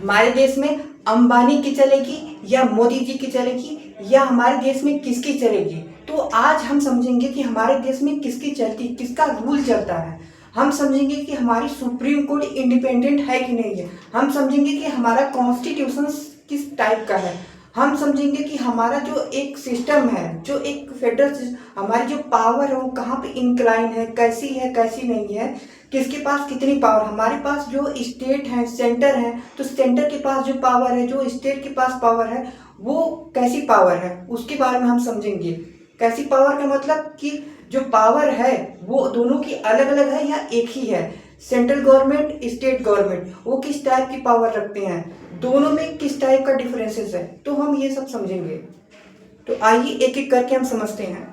हमारे देश में अंबानी की चलेगी या मोदी जी की चलेगी या हमारे देश में किसकी चलेगी? तो आज हम समझेंगे कि हमारे देश में किसकी चलती, किसका रूल चलता है। हम समझेंगे कि हमारी सुप्रीम कोर्ट इंडिपेंडेंट है कि नहीं है। हम समझेंगे कि हमारा कॉन्स्टिट्यूशन किस टाइप का है। हम समझेंगे कि हमारा जो एक सिस्टम है, जो एक फेडरल, हमारी जो पावर है वो कहाँ पे इंक्लाइन है, कैसी नहीं है, किसके पास कितनी पावर। हमारे पास जो स्टेट है, सेंटर है, तो सेंटर के पास जो पावर है, जो स्टेट के पास पावर है, वो कैसी पावर है उसके बारे में हम समझेंगे। कैसी पावर का मतलब कि जो पावर है वो दोनों की अलग अलग है या एक ही है। सेंट्रल गवर्नमेंट, स्टेट गवर्नमेंट, वो किस टाइप की पावर रखते हैं, दोनों में किस टाइप का डिफरेंसेस है, तो हम ये सब समझेंगे। तो आइए एक एक करके हम समझते हैं।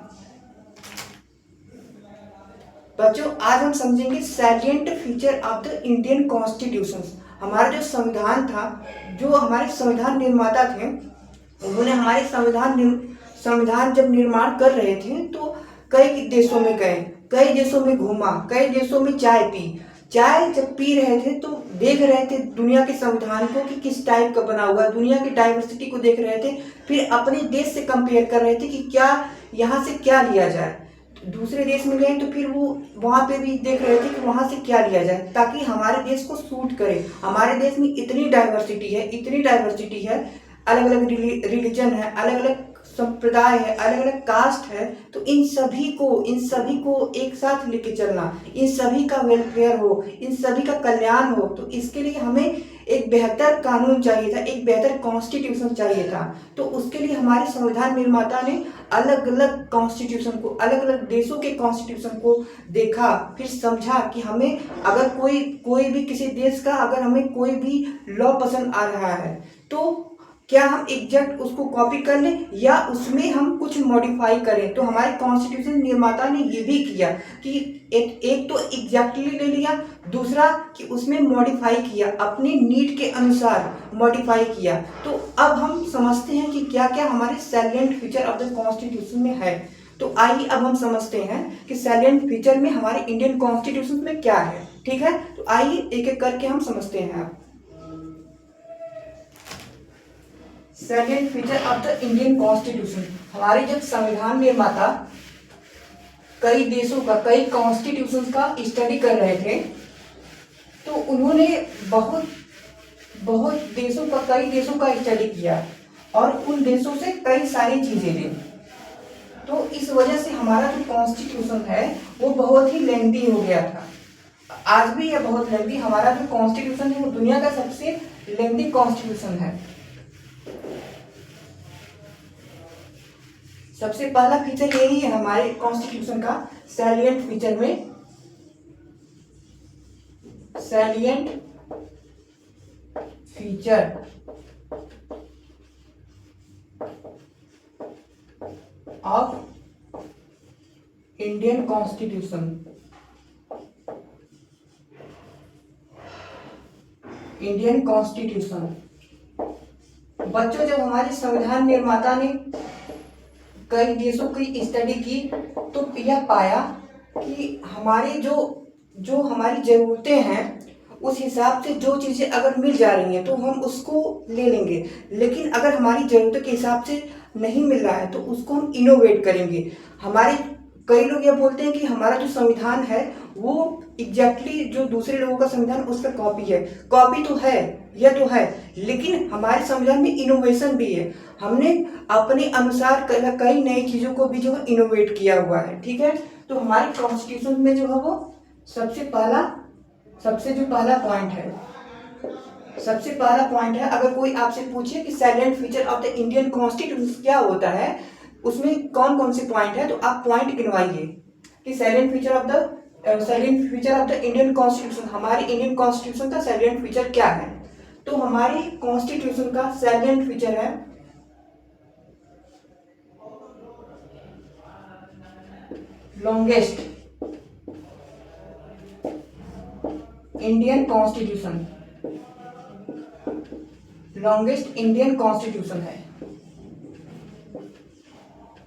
बच्चों, आज हम समझेंगे salient feature of the Indian constitution. हमारा जो संविधान था, जो हमारे संविधान निर्माता थे, उन्होंने हमारे संविधान जब निर्माण कर रहे थे तो कई देशों में गए, कई देशों में घूमा, कई देशों में चाय पी। चाय जब पी रहे थे तो देख रहे थे दुनिया के संविधान को कि किस टाइप का बना हुआ है, दुनिया की डाइवर्सिटी को देख रहे थे, फिर अपने देश से कंपेयर कर रहे थे कि क्या यहाँ से क्या लिया जाए। दूसरे देश में गए तो फिर वो वहाँ पे भी देख रहे थे कि वहाँ से क्या लिया जाए ताकि हमारे देश को सूट करे। हमारे देश में इतनी डाइवर्सिटी है, अलग अलग रिलीजन है, अलग अलग संप्रदाय है, अलग अलग कास्ट है, तो इन सभी को एक साथ लेके चलना, इन सभी का वेलफेयर हो, इन सभी का कल्याण हो, तो इसके लिए हमें एक बेहतर कानून चाहिए था, एक बेहतर कॉन्स्टिट्यूशन चाहिए था। तो उसके लिए हमारे संविधान निर्माता ने अलग अलग कॉन्स्टिट्यूशन को, अलग अलग देशों के कॉन्स्टिट्यूशन को देखा, फिर समझा कि हमें अगर कोई भी किसी देश का अगर हमें कोई भी लॉ पसंद आ रहा है तो क्या हम एग्जैक्ट उसको कॉपी कर लें या उसमें हम कुछ मॉडिफाई करें। तो हमारे कॉन्स्टिट्यूशन निर्माता ने ये भी किया कि एक तो एग्जैक्टली ले लिया, दूसरा कि उसमें मॉडिफाई किया, अपने नीड के अनुसार मॉडिफाई किया। तो अब हम समझते हैं कि क्या क्या हमारे salient feature of the constitution में है। तो आइए अब हम समझते हैं कि सैलिएंट फीचर में हमारे इंडियन कॉन्स्टिट्यूशन में क्या है। ठीक है, तो आइए एक एक करके हम समझते हैं। अब salient feature of the Indian constitution, हमारे जब संविधान निर्माता कई देशों का, कई कॉन्स्टिट्यूशन का स्टडी कर रहे थे तो उन्होंने बहुत देशों का, कई देशों का स्टडी किया और उन देशों से कई सारी चीजें ली। तो इस वजह से हमारा जो कॉन्स्टिट्यूशन है वो बहुत ही लेंथी हो गया था। आज भी यह बहुत लेंथी, हमारा जो कॉन्स्टिट्यूशन है वो दुनिया का सबसे लेंथी कॉन्स्टिट्यूशन है। सबसे पहला फीचर यही है हमारे कॉन्स्टिट्यूशन का, सैलिएंट फीचर में salient feature of Indian constitution. Indian constitution बच्चों, जब हमारे संविधान निर्माता ने कई देशों की स्टडी की तो यह पाया कि हमारी जो हमारी ज़रूरतें हैं उस हिसाब से जो चीज़ें अगर मिल जा रही हैं तो हम उसको ले लेंगे, लेकिन अगर हमारी ज़रूरतों के हिसाब से नहीं मिल रहा है तो उसको हम इनोवेट करेंगे। हमारे कई लोग यह बोलते हैं कि हमारा जो संविधान है वो एग्जैक्टली जो दूसरे लोगों का संविधान उसका कॉपी है। कॉपी तो है, यह तो है, लेकिन हमारे संविधान में इनोवेशन भी है। हमने अपने अनुसार कई नई चीज़ों को भी जो है इनोवेट किया हुआ है। ठीक है, तो हमारे कॉन्स्टिट्यूशन में जो है वो सबसे पहला पॉइंट है, अगर कोई आपसे पूछे कि salient feature of the Indian constitution क्या होता है, उसमें कौन कौन से पॉइंट है, तो आप पॉइंट गिनवाइए कि salient feature of the Indian constitution, हमारे इंडियन कॉन्स्टिट्यूशन का सैलिएंट फीचर क्या है। तो हमारी कॉन्स्टिट्यूशन का सैलिएंट फीचर है longest Indian constitution. Longest Indian constitution है।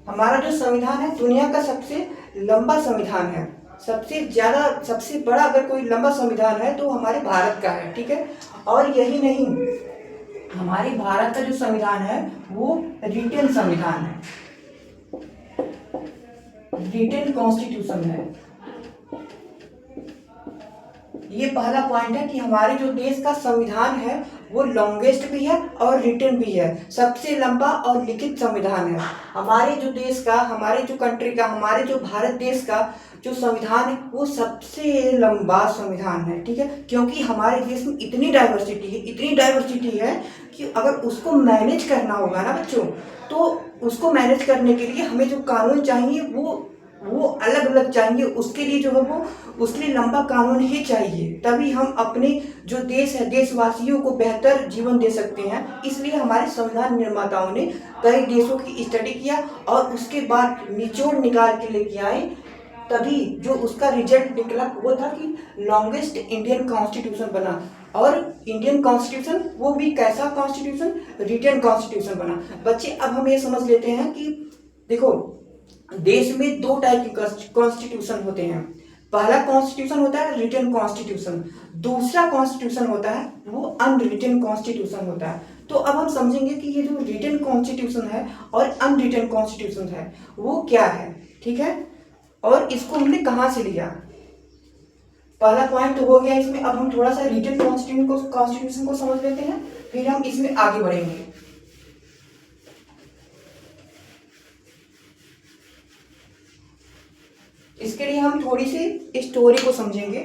हमारा जो संविधान है दुनिया का सबसे लंबा संविधान है। सबसे बड़ा अगर कोई लंबा संविधान है तो हमारे भारत का है। ठीक है, और यही नहीं, हमारे भारत का जो संविधान है वो रिटन संविधान है, रिटन कॉन्स्टिट्यूशन है। ये पहला पॉइंट है कि हमारे जो देश का संविधान है वो लॉन्गेस्ट भी है और रिटन भी है, सबसे लंबा और लिखित संविधान है। हमारे जो देश का, हमारे जो कंट्री का, हमारे जो भारत देश का जो संविधान है वो सबसे लंबा संविधान है, ठीक है। क्योंकि हमारे देश में इतनी डाइवर्सिटी है कि अगर उसको मैनेज करना होगा ना बच्चों, तो उसको मैनेज करने के लिए हमें जो कानून चाहिए वो अलग अलग चाहिए। उसके लिए जो है वो उसके लिए लंबा कानून ही चाहिए, तभी हम अपने जो देश है, देशवासियों को बेहतर जीवन दे सकते हैं। इसलिए हमारे संविधान निर्माताओं ने कई देशों की स्टडी किया और उसके बाद निचोड़ निकाल के लेके आए, तभी जो उसका रिजल्ट निकला वो था कि लॉन्गेस्ट इंडियन कॉन्स्टिट्यूशन बना। और इंडियन कॉन्स्टिट्यूशन वो भी कैसा कॉन्स्टिट्यूशन, रिटन कॉन्स्टिट्यूशन बना। बच्चे अब हम ये समझ लेते हैं कि देखो, देश में दो टाइप के कॉन्स्टिट्यूशन होते हैं। पहला कॉन्स्टिट्यूशन होता है रिटन कॉन्स्टिट्यूशन, दूसरा कॉन्स्टिट्यूशन होता है वो अनरिटन कॉन्स्टिट्यूशन होता है। तो अब हम समझेंगे कि ये जो रिटन कॉन्स्टिट्यूशन है और अनरिटन कॉन्स्टिट्यूशन है वो क्या है, ठीक है, और इसको हमने कहाँ से लिया। पहला पॉइंट हो गया इसमें। अब हम थोड़ा सा रिटन कॉन्स्टिट्यूशन को समझ लेते हैं, फिर हम इसमें आगे बढ़ेंगे। इसके लिए हम थोड़ी सी स्टोरी को समझेंगे।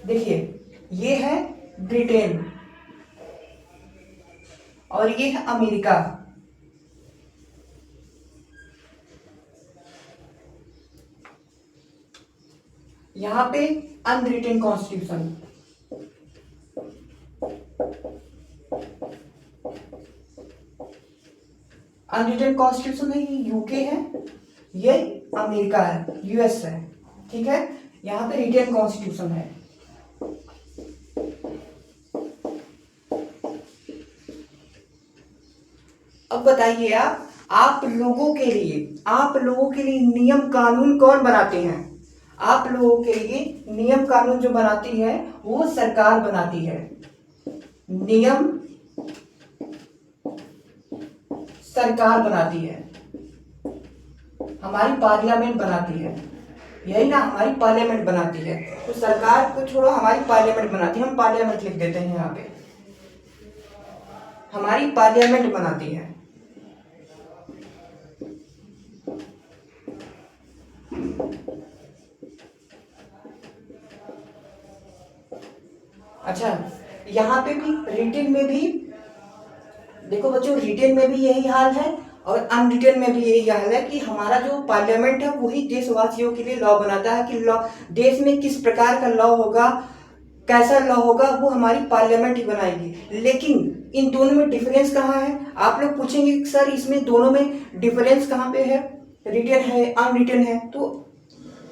देखिए, ये है ब्रिटेन और ये है अमेरिका। यहां पे अनरिटन कॉन्स्टिट्यूशन, अनरिटन कॉन्स्टिट्यूशन है, ये यूके है, ये अमेरिका है, यूएस है, ठीक है। यहाँ पे रिटन कॉन्स्टिट्यूशन है। अब बताइए आप लोगों के लिए नियम कानून कौन बनाते हैं? आप लोगों के लिए नियम कानून जो बनाती है वो सरकार बनाती है। नियम सरकार बनाती है, हमारी पार्लियामेंट बनाती है, यही ना, हमारी पार्लियामेंट बनाती है। तो सरकार को छोड़ो, हमारी पार्लियामेंट बनाती है। हम पार्लियामेंट लिख देते हैं यहाँ पे, हमारी पार्लियामेंट बनाती है। अच्छा, यहाँ पे भी रिटन में भी देखो बच्चों, रिटन में भी यही हाल है और अनरिटन में भी यही हाल है कि हमारा जो पार्लियामेंट है वही देशवासियों के लिए लॉ बनाता है कि लॉ, देश में किस प्रकार का लॉ होगा, कैसा लॉ होगा, वो हमारी पार्लियामेंट ही बनाएगी। लेकिन इन दोनों में डिफरेंस कहाँ है? आप लोग पूछेंगे सर इसमें दोनों में डिफरेंस कहाँ पे है, रिटन है अनरिटन है? तो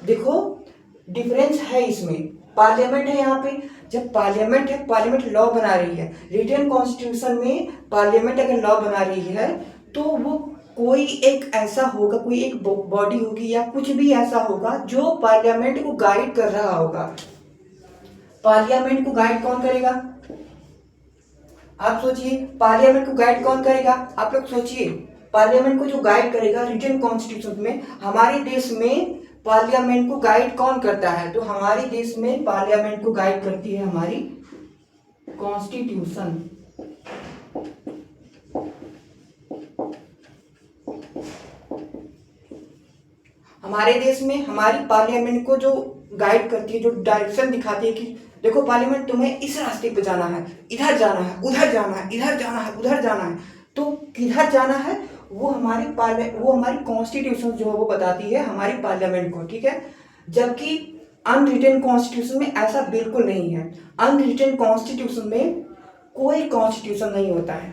देखो, डिफरेंस है इसमें। पार्लियामेंट है यहाँ पे, जब पार्लियामेंट है, पार्लियामेंट लॉ बना रही है। रिटन कॉन्स्टिट्यूशन में पार्लियामेंट अगर लॉ बना रही है तो वो कोई एक ऐसा होगा, कोई एक बॉडी होगी या कुछ भी ऐसा होगा जो पार्लियामेंट को गाइड कर रहा होगा। पार्लियामेंट को गाइड कौन करेगा? आप सोचिए, पार्लियामेंट को गाइड कौन करेगा? आप लोग सोचिए, पार्लियामेंट को जो गाइड करेगा रिटन कॉन्स्टिट्यूशन में, हमारे देश में पार्लियामेंट को गाइड कौन करता है? तो हमारे देश में पार्लियामेंट को गाइड करती है हमारी कॉन्स्टिट्यूशन। हमारे देश में हमारी पार्लियामेंट को जो गाइड करती है, जो डायरेक्शन दिखाती है कि देखो पार्लियामेंट तुम्हें इस रास्ते पे जाना है, इधर जाना है, उधर जाना है, इधर जाना है, उधर जाना है, तो किधर जाना है वो हमारी कॉन्स्टिट्यूशन जो है वो बताती है हमारी पार्लियामेंट को, ठीक है। जबकि अनरिटन कॉन्स्टिट्यूशन में ऐसा बिल्कुल नहीं है। अनरिटन कॉन्स्टिट्यूशन में कोई कॉन्स्टिट्यूशन नहीं होता है।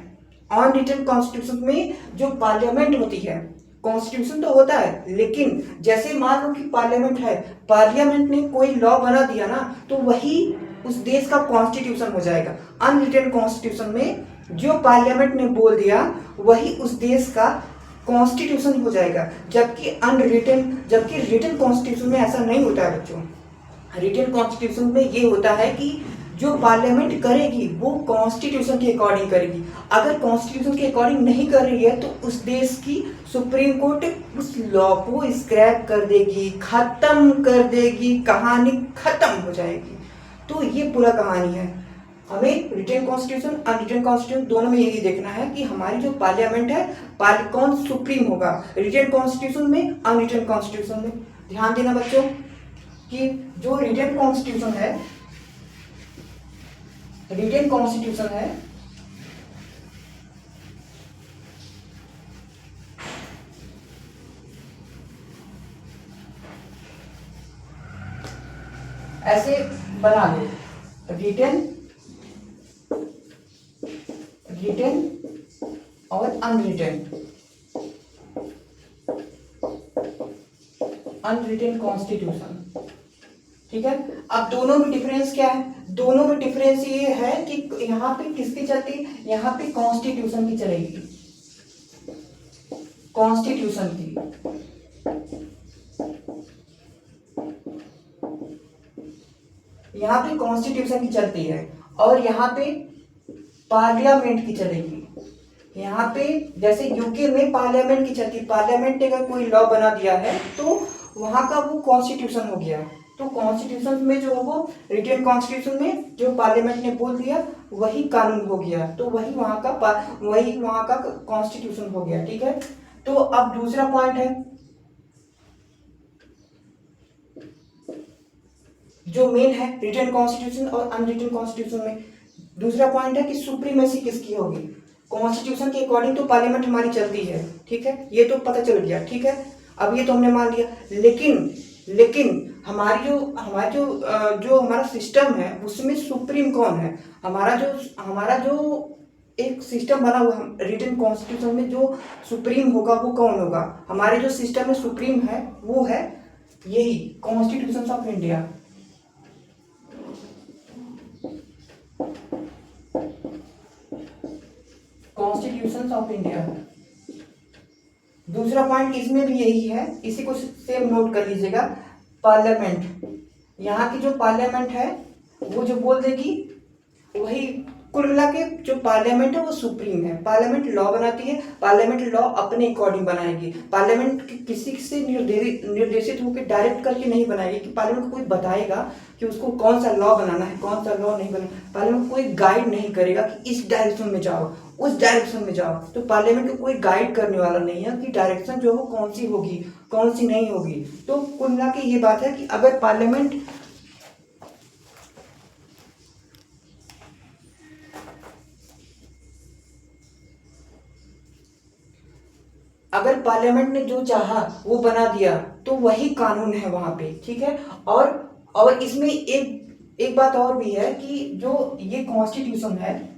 अनरिटन कॉन्स्टिट्यूशन में जो पार्लियामेंट होती है, कॉन्स्टिट्यूशन तो होता है, लेकिन जैसे मान लो कि पार्लियामेंट है, पार्लियामेंट ने कोई लॉ बना दिया ना, तो वही उस देश का कॉन्स्टिट्यूशन हो जाएगा। अनरिटन कॉन्स्टिट्यूशन में जो पार्लियामेंट ने बोल दिया वही उस देश का कॉन्स्टिट्यूशन हो जाएगा। जबकि रिटन कॉन्स्टिट्यूशन में ऐसा नहीं होता है बच्चों। रिटन कॉन्स्टिट्यूशन में ये होता है कि जो पार्लियामेंट करेगी वो कॉन्स्टिट्यूशन के अकॉर्डिंग करेगी। अगर कॉन्स्टिट्यूशन के अकॉर्डिंग नहीं कर रही है तो उस देश की सुप्रीम कोर्ट उस लॉ को स्क्रैप कर देगी, खत्म कर देगी, कहानी खत्म हो जाएगी। तो ये पूरा कहानी है। हमें रिटन कॉन्स्टिट्यूशन अनरिटन कॉन्स्टिट्यूशन दोनों में यही देखना है कि हमारी जो पार्लियामेंट है कौन सुप्रीम होगा, रिटन कॉन्स्टिट्यूशन में अनरिटन कॉन्स्टिट्यूशन में। ध्यान देना बच्चों कि जो रिटन कॉन्स्टिट्यूशन है, रिटन कॉन्स्टिट्यूशन है ऐसे बना लो, रिटन और अनरिटन कॉन्स्टिट्यूशन। ठीक है, अब दोनों में डिफरेंस क्या है? दोनों में डिफरेंस ये है कि यहाँ पे किसकी चलती है, यहाँ पे कॉन्स्टिट्यूशन की चलेगी, कॉन्स्टिट्यूशन की। यहाँ पे कॉन्स्टिट्यूशन की चलती है और यहाँ पे पार्लियामेंट की चलेगी। यहाँ पे जैसे यूके में पार्लियामेंट की चलती है, पार्लियामेंट ने अगर कोई लॉ बना दिया है तो वहां का वो कॉन्स्टिट्यूशन हो गया। तो कॉन्स्टिट्यूशन में जो है वो रिटन कॉन्स्टिट्यूशन में जो पार्लियामेंट ने बोल दिया वही कानून हो गया, तो वही वहां का कॉन्स्टिट्यूशन हो गया। ठीक है, तो अब दूसरा पॉइंट है जो मेन है रिटन कॉन्स्टिट्यूशन और अनरिटन कॉन्स्टिट्यूशन में। दूसरा पॉइंट है कि सुप्रीमेसी किसकी होगी। कॉन्स्टिट्यूशन के अकॉर्डिंग तो पार्लियामेंट हमारी चलती है, ठीक है, ये तो पता चल गया। ठीक है, अब ये तो हमने मान लिया, लेकिन जो हमारा सिस्टम है उसमें सुप्रीम कौन है। हमारा जो एक सिस्टम बना हुआ रिटन कॉन्स्टिट्यूशन में जो सुप्रीम होगा वो कौन होगा। हमारे जो सिस्टम में सुप्रीम है वो है यही constitution of India. Constitution of India. दूसरा पॉइंट इसमें भी यही है, इसी को सेम नोट कर लीजिएगा। पार्लियामेंट, यहाँ की जो पार्लियामेंट है वो जो बोल देगी वही, कुल मिला के जो पार्लियामेंट है वो सुप्रीम है। पार्लियामेंट लॉ बनाती है, पार्लियामेंट लॉ अपने अकॉर्डिंग बनाएगी। पार्लियामेंट किसी से निर्देशित होकर डायरेक्ट करके नहीं बनाएगी कि पार्लियामेंट को कोई बताएगा कि उसको कौन सा लॉ बनाना है, कौन सा लॉ नहीं बनाना। पार्लियामेंट कोई गाइड नहीं करेगा कि इस डायरेक्शन में जाओ, उस डायरेक्शन में जाओ। तो पार्लियामेंट को कोई गाइड करने वाला नहीं है कि डायरेक्शन जो हो कौन सी होगी कौन सी नहीं होगी। तो कुल मिला के ये बात है कि अगर पार्लियामेंट ने जो चाहा वो बना दिया तो वही कानून है वहां पे। ठीक है, और इसमें एक बात और भी है कि जो ये कॉन्स्टिट्यूशन है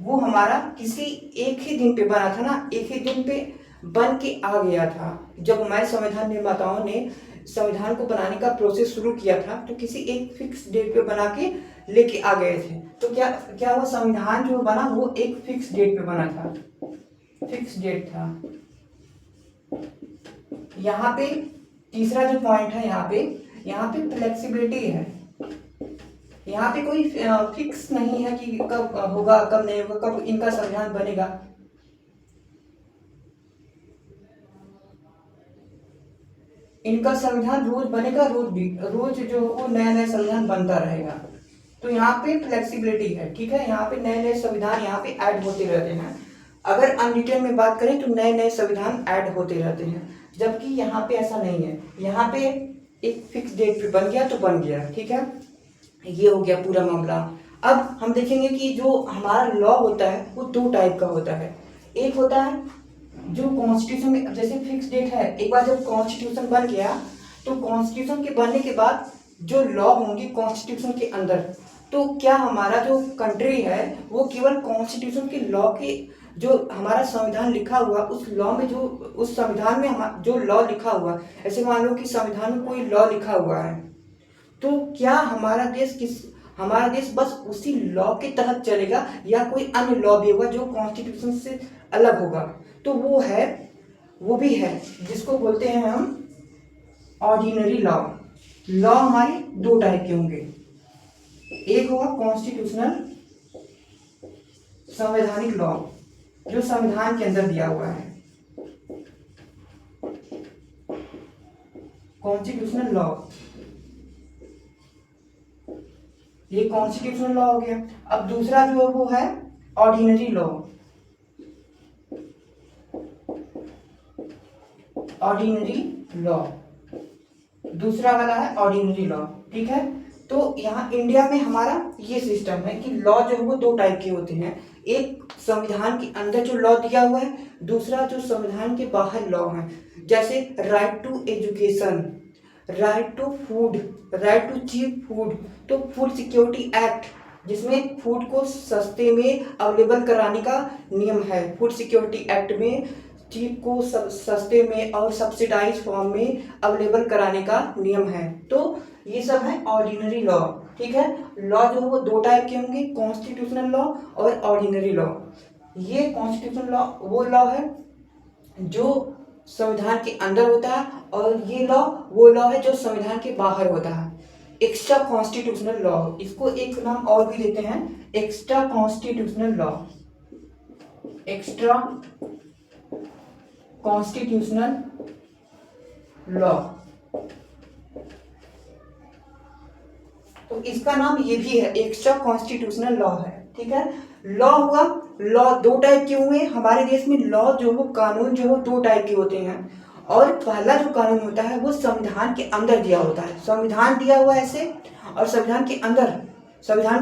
वो हमारा किसी एक ही दिन पे बना था ना, एक ही दिन पे बन के आ गया था। जब हमारे संविधान निर्माताओं ने संविधान को बनाने का प्रोसेस शुरू किया था तो किसी एक फिक्स डेट पे बना के लेके आ गए थे। तो क्या वो संविधान जो बना वो एक फिक्स डेट पे बना था, फिक्स डेट था। यहाँ पे तीसरा जो पॉइंट है, यहाँ पे फ्लेक्सिबिलिटी है। यहाँ पे कोई फिक्स नहीं है कि कब होगा कब नहीं होगा, कब इनका संविधान बनेगा। इनका संविधान रोज बनेगा, रोज जो वो नया नया संविधान बनता रहेगा। तो यहाँ पे फ्लेक्सिबिलिटी है। ठीक है, यहाँ पे नए नए संविधान यहाँ पे ऐड होते रहते हैं। अगर अनरिटन में बात करें तो नए नए संविधान ऐड होते रहते हैं, जबकि यहाँ पे ऐसा नहीं है। यहाँ पे एक फिक्स डेट पे बन गया तो बन गया। ठीक है, ये हो गया पूरा मामला। अब हम देखेंगे कि जो हमारा लॉ होता है वो दो टाइप का होता है। एक होता है जो कॉन्स्टिट्यूशन में, जैसे फिक्स डेट है, एक बार जब कॉन्स्टिट्यूशन बन गया तो कॉन्स्टिट्यूशन के बनने के बाद जो लॉ होंगी कॉन्स्टिट्यूशन के अंदर, तो क्या हमारा जो कंट्री है वो केवल कॉन्स्टिट्यूशन के लॉ के, जो हमारा संविधान लिखा हुआ उस लॉ में, जो उस संविधान में जो लॉ लिखा हुआ, ऐसे मान लो कि संविधान में कोई लॉ लिखा हुआ है, तो क्या हमारा देश बस उसी लॉ के तहत चलेगा या कोई अन्य लॉ भी होगा जो कॉन्स्टिट्यूशन से अलग होगा। तो वो भी है जिसको बोलते हैं हम ऑर्डिनरी लॉ। लॉ हमारे दो टाइप के होंगे, एक होगा कॉन्स्टिट्यूशनल, संवैधानिक लॉ, जो संविधान के अंदर दिया हुआ है, कॉन्स्टिट्यूशनल लॉ, ये कॉन्स्टिट्यूशनल लॉ हो गया। अब दूसरा जो है वो है ऑर्डिनरी लॉ, ऑर्डिनरी लॉ, दूसरा वाला है ऑर्डिनरी लॉ। ठीक है, तो यहाँ इंडिया में हमारा ये सिस्टम है कि लॉ जो है वो दो टाइप के होते हैं, एक संविधान के अंदर जो लॉ दिया हुआ है, दूसरा जो संविधान के बाहर लॉ है। जैसे right to education, right to food, right to cheap food, तो फूड सिक्योरिटी एक्ट जिसमें फूड को सस्ते में अवेलेबल कराने का नियम है, फूड सिक्योरिटी एक्ट में चीप को सस्ते में और सब्सिडाइज फॉर्म में अवेलेबल कराने का नियम है। तो ये सब है ऑर्डिनरी लॉ। ठीक है, लॉ जो है वो दो टाइप के होंगे, कॉन्स्टिट्यूशनल लॉ और ऑर्डिनरी लॉ। ये कॉन्स्टिट्यूशनल लॉ वो लॉ है जो संविधान के अंदर होता है, और ये लॉ वो लॉ है जो संविधान के बाहर होता है। एक्स्ट्रा कॉन्स्टिट्यूशनल लॉ, इसको एक नाम और भी देते हैं, extra constitutional law, extra constitutional law. तो इसका नाम ये भी है, एक्स्ट्रा कॉन्स्टिट्यूशनल लॉ है। ठीक है, लॉ हुआ, लॉ दो टाइप के हुए हमारे देश में। लॉ जो वो कानून जो है दो टाइप के होते हैं, और पहला जो कानून होता है वो संविधान के अंदर दिया होता है, संविधान दिया हुआ है ऐसे, और संविधान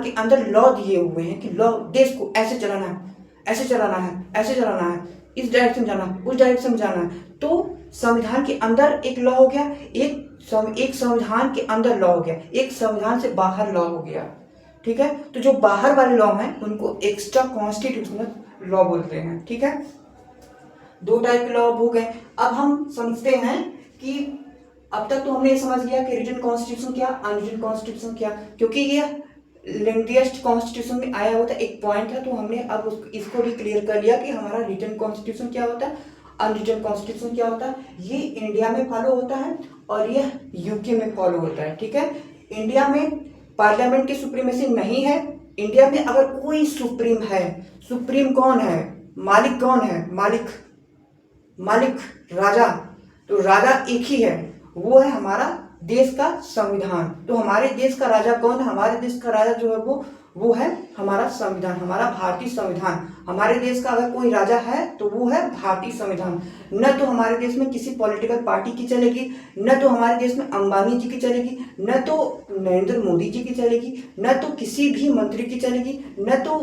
के अंदर लॉ दिए हुए हैं कि लॉ देश को ऐसे चलाना है, ऐसे चलाना है, ऐसे चलाना है, इस डायरेक्शन जाना है, उस डायरेक्शन जाना है। तो संविधान के अंदर एक लॉ हो गया, एक संविधान के अंदर लॉ हो गया, एक संविधान से बाहर लॉ हो गया। ठीक है, तो जो बाहर वाले लॉ हैं उनको एक्स्ट्रा कॉन्स्टिट्यूशनल लॉ बोलते हैं। ठीक है, दो टाइप के लॉ हो गए। अब हम समझते हैं कि अब तक तो हमने ये समझ लिया कि रिटन कॉन्स्टिट्यूशन क्या, अनरिटन कॉन्स्टिट्यूशन क्या, क्योंकि ये लेंथीएस्ट कॉन्स्टिट्यूशन में आया होता एक पॉइंट है, तो हमने अब इसको भी क्लियर कर लिया कि हमारा रिटन कॉन्स्टिट्यूशन क्या होता है, अनरिटन कॉन्स्टिट्यूशन क्या होता है। ये इंडिया में फॉलो होता है और ये यूके में फॉलो होता है। ठीक है, इंडिया में पार्लियामेंट की सुप्रीमेसी नहीं है। इंडिया में अगर कोई सुप्रीम है, सुप्रीम कौन है, मालिक कौन है, मालिक राजा, तो राजा एक ही है, वो है हमारा देश का संविधान। तो हमारे देश का राजा कौन है, हमारे देश का राजा जो है वो है हमारा संविधान, हमारा भारतीय संविधान। हमारे देश का अगर कोई राजा है तो वो है भारतीय संविधान। न तो हमारे देश में किसी पॉलिटिकल पार्टी की चलेगी, न तो हमारे देश में अंबानी जी की चलेगी, न तो नरेंद्र मोदी जी की चलेगी, न तो किसी भी मंत्री की चलेगी, न तो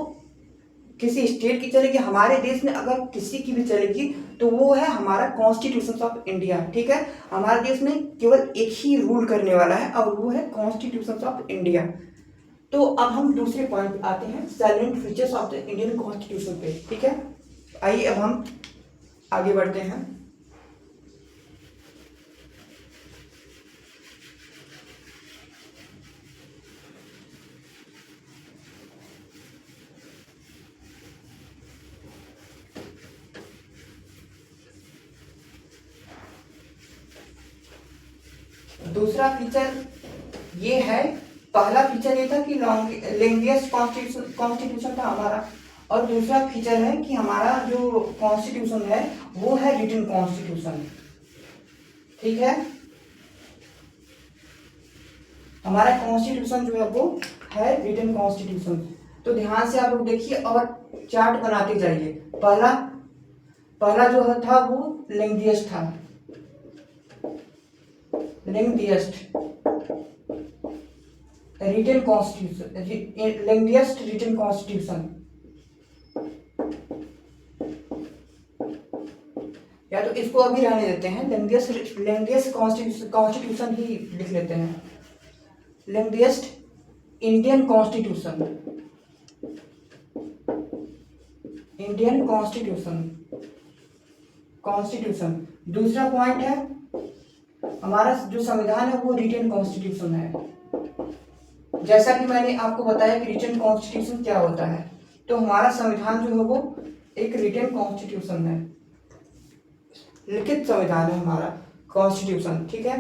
किसी स्टेट की चलेगी। हमारे देश में अगर किसी की भी चलेगी तो वो है हमारा कॉन्स्टिट्यूशन ऑफ इंडिया। ठीक है, हमारे देश में केवल एक ही रूल करने वाला है और वो है कॉन्स्टिट्यूशन ऑफ इंडिया। तो अब हम दूसरे पॉइंट पे आते हैं, salient features of the Indian constitution पे। ठीक है, आइए अब हम आगे बढ़ते हैं। दूसरा फीचर ये है, पहला फीचर ये था कि लेंथीएस्ट कॉन्स्टिट्यूशन था हमारा, और दूसरा फीचर है कि हमारा जो कॉन्स्टिट्यूशन है वो है रिटन कॉन्स्टिट्यूशन। ठीक है, हमारा कॉन्स्टिट्यूशन जो है वो है रिटन कॉन्स्टिट्यूशन। तो ध्यान से आप लोग देखिए और चार्ट बनाते जाइए। पहला जो था वो लेंथीएस्ट था, lengthiest written constitution, lengthiest written constitution, या तो इसको अभी रहने देते हैं, लेंथीएस्ट कॉन्स्टिट्यूशन ही लिख लेते हैं, lengthiest Indian constitution, Indian constitution. दूसरा पॉइंट है हमारा जो संविधान है वो रिटन कॉन्स्टिट्यूशन है। जैसा कि मैंने आपको बताया कि रिटन कॉन्स्टिट्यूशन क्या होता है, तो हमारा संविधान जो है वो एक रिटन कॉन्स्टिट्यूशन है, लिखित संविधान है हमारा कॉन्स्टिट्यूशन। ठीक है,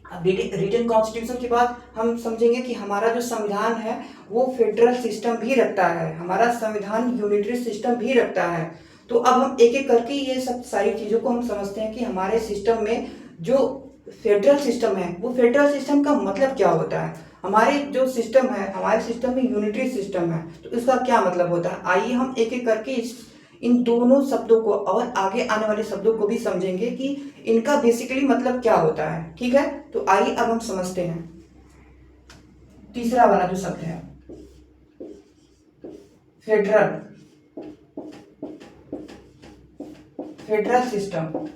अब रिटन कॉन्स्टिट्यूशन के बाद हम समझेंगे कि हमारा जो संविधान है वो फेडरल सिस्टम भी रखता है, हमारा संविधान यूनिटरी सिस्टम भी रखता है। तो अब हम एक एक करके ये सब सारी चीज़ों को हम समझते हैं कि हमारे सिस्टम में जो फेडरल सिस्टम है वो फेडरल सिस्टम का मतलब क्या होता है। हमारे जो सिस्टम है, हमारे सिस्टम में यूनिटरी सिस्टम है, तो इसका क्या मतलब होता है। आइए हम एक एक करके इन दोनों शब्दों को और आगे आने वाले शब्दों को भी समझेंगे कि इनका बेसिकली मतलब क्या होता है। ठीक है, तो आइए अब हम समझते हैं। तीसरा वाला जो शब्द है फेडरल, फेडरल सिस्टम।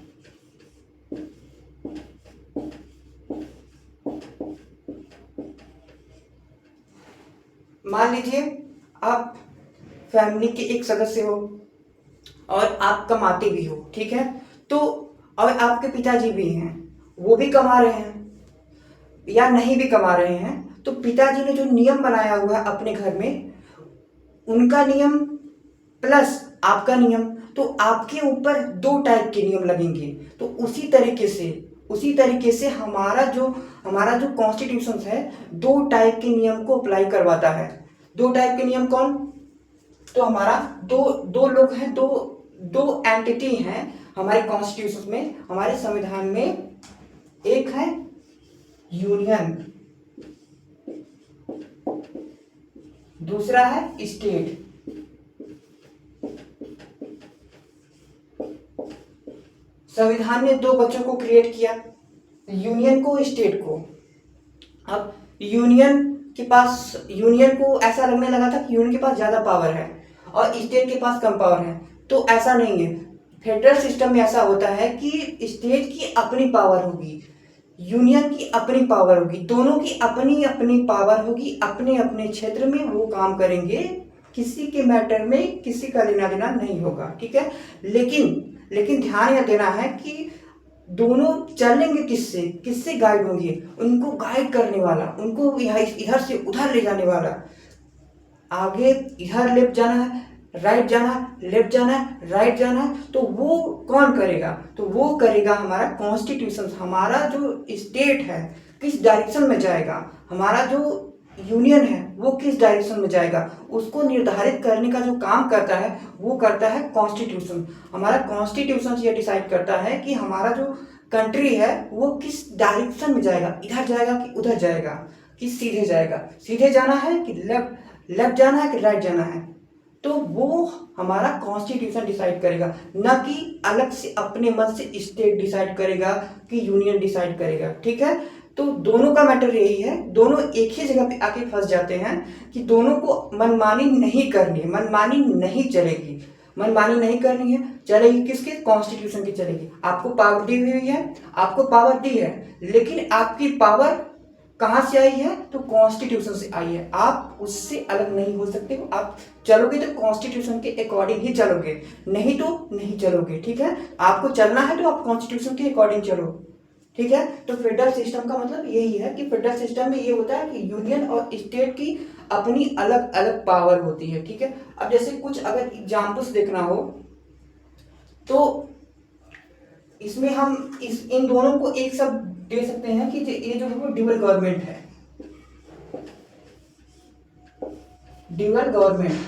मान लीजिए आप फैमिली के एक सदस्य हो और आप कमाते भी हो, ठीक है, तो और आपके पिताजी भी हैं, वो भी कमा रहे हैं या नहीं भी कमा रहे हैं, तो पिताजी ने जो नियम बनाया हुआ है अपने घर में, उनका नियम प्लस आपका नियम, तो आपके ऊपर दो टाइप के नियम लगेंगे। तो उसी तरीके से हमारा जो कॉन्स्टिट्यूशन है दो टाइप के नियम को अप्लाई करवाता है। दो टाइप के नियम कौन? तो हमारा दो लोग हैं, दो एंटिटी हैं हमारे कॉन्स्टिट्यूशन में, हमारे संविधान में। एक है यूनियन, दूसरा है स्टेट। संविधान ने दो बच्चों को क्रिएट किया, यूनियन को, स्टेट को। अब यूनियन को ऐसा लगने लगा था कि यूनियन के पास ज्यादा पावर है और स्टेट के पास कम पावर है। तो ऐसा नहीं है, फेडरल सिस्टम में ऐसा होता है कि स्टेट की अपनी पावर होगी, यूनियन की अपनी पावर होगी, दोनों की अपनी अपनी पावर होगी, अपने अपने क्षेत्र में वो काम करेंगे, किसी के मैटर में किसी का लेना देना नहीं होगा। ठीक है, लेकिन ध्यान यह देना है कि दोनों चलेंगे किससे गाइड होंगे, उनको गाइड करने वाला, उनको इधर से उधर ले जाने वाला, आगे इधर लेफ्ट जाना है, राइट जाना है, लेफ्ट जाना है, राइट जाना है, तो वो कौन करेगा? तो वो करेगा हमारा कॉन्स्टिट्यूशन। हमारा जो स्टेट है किस डायरेक्शन में जाएगा, हमारा जो यूनियन है वो किस डायरेक्शन में जाएगा, उसको निर्धारित करने का जो काम करता है वो करता है कॉन्स्टिट्यूशन। हमारा कॉन्स्टिट्यूशन ये डिसाइड करता है कि हमारा जो कंट्री है वो किस डायरेक्शन में जाएगा, इधर जाएगा कि उधर जाएगा, कि सीधे जाएगा, सीधे जाना है कि लेफ्ट जाना है कि राइट जाना है। तो वो हमारा कॉन्स्टिट्यूशन डिसाइड करेगा, न कि अलग से अपने मन से स्टेट डिसाइड करेगा कि यूनियन डिसाइड करेगा। ठीक है, तो दोनों का मैटर यही है, दोनों एक ही जगह पे आके फंस जाते हैं कि दोनों को मनमानी नहीं करनी है, मनमानी नहीं चलेगी, मनमानी नहीं करनी है, चलेगी किसके? कॉन्स्टिट्यूशन की चलेगी। आपको पावर दी हुई है, आपको पावर दी है, लेकिन आपकी पावर कहां से आई है? तो कॉन्स्टिट्यूशन से आई है, आप उससे अलग नहीं हो सकते हो। आप चलोगे तो कॉन्स्टिट्यूशन के अकॉर्डिंग ही चलोगे, नहीं तो नहीं चलोगे। ठीक है, आपको चलना है तो आप कॉन्स्टिट्यूशन के अकॉर्डिंग चलो। ठीक है, तो फेडरल सिस्टम का मतलब यही है कि फेडरल सिस्टम में ये होता है कि यूनियन और स्टेट की अपनी अलग अलग पावर होती है। ठीक है, अब जैसे कुछ अगर एग्जाम्पल्स देखना हो तो इसमें हम इन दोनों को एक शब्द दे सकते हैं कि ये जो है वो ड्यूअल गवर्नमेंट है, ड्यूअल गवर्नमेंट।